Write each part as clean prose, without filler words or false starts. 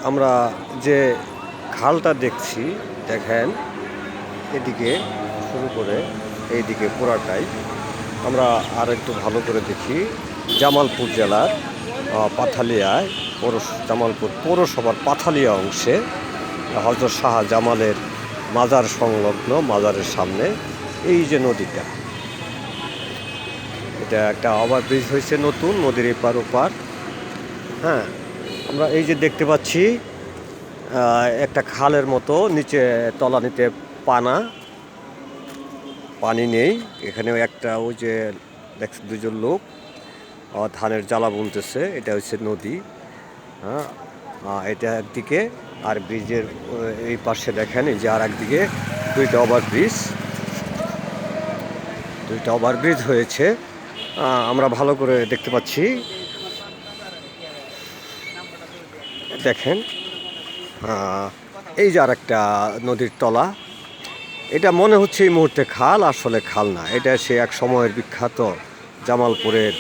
আমরা যে খালটা দেখছি দেখেন, এদিকে শুরু করে এইদিকে পুরাটাই আমরা আর একটু ভালো করে দেখি। জামালপুর জেলার পাথালিয়ায় জামালপুর পৌরসভার পাথালিয়া অংশে হযরত শাহ জামালের মাজার সংলগ্ন মাজারের সামনে এই যে নদীটা, এটা একটা ওভারব্রিজ হয়েছে নতুন, নদীর এপার ওপার। হ্যাঁ, আমরা এই যে দেখতে পাচ্ছি একটা খালের মতো, নিচে তলানিতে পানি নেই। এখানে একটা ওই যে দেখছি দুজন লোক ধানের জ্বালা বুনতেছে, এটা হচ্ছে নদী। হ্যাঁ, এটা একদিকে, আর ব্রিজের এই পাশে দেখেন এই যে আর একদিকে দুইটা ওভারব্রিজ হয়েছে। আমরা ভালো করে দেখতে পাচ্ছি, দেখেন এই যে আর একটা নদীর তলা। এটা মনে হচ্ছে এই মুহূর্তে খাল, আসলে খাল না, এটা সে এক সময়ের বিখ্যাত জামালপুরের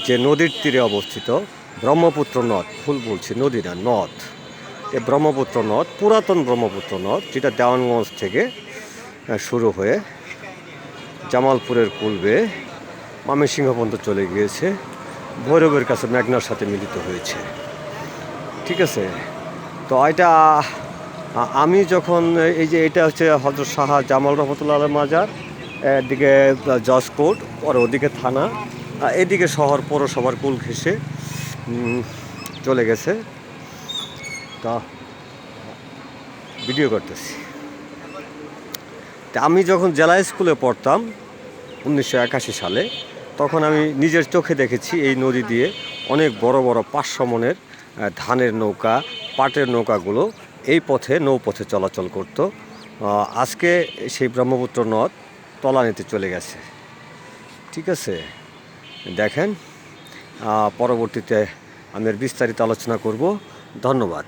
যে নদীর তীরে অবস্থিত ব্রহ্মপুত্র নদ। ভুল বলছি, নদী না, নদ। এই ব্রহ্মপুত্র নদ, পুরাতন ব্রহ্মপুত্র নদ, যেটা দেওয়ানগঞ্জ থেকে শুরু হয়ে জামালপুরের পূর্বে ময়মনসিংহ পর্যন্ত চলে গিয়েছে, ভৈরবের কাছে মেঘনার সাথে মিলিত হয়েছে। ঠিক আছে, তো এটা আমি যখন এই যে এটা হচ্ছে হযরত শাহ জামাল রহমতুল্লাহ মাজার, এদিকে জজ কোর্ট, আর ওদিকে থানা, এদিকে শহর পৌরসভার কুল ঘেঁষে চলে গেছে। তা ভিডিও করতেছি। তা আমি যখন জেলা স্কুলে পড়তাম 1981 সালে, তখন আমি নিজের চোখে দেখেছি এই নদী দিয়ে অনেক বড় বড় 500 মনের ধানের নৌকা, পাটের নৌকাগুলো এই পথে নৌপথে চলাচল করত। আজকে সেই ব্রহ্মপুত্র নদ তলানিতে চলে গেছে। ঠিক আছে, দেখেন, পরবর্তীতে আমি বিস্তারিত আলোচনা করব। ধন্যবাদ।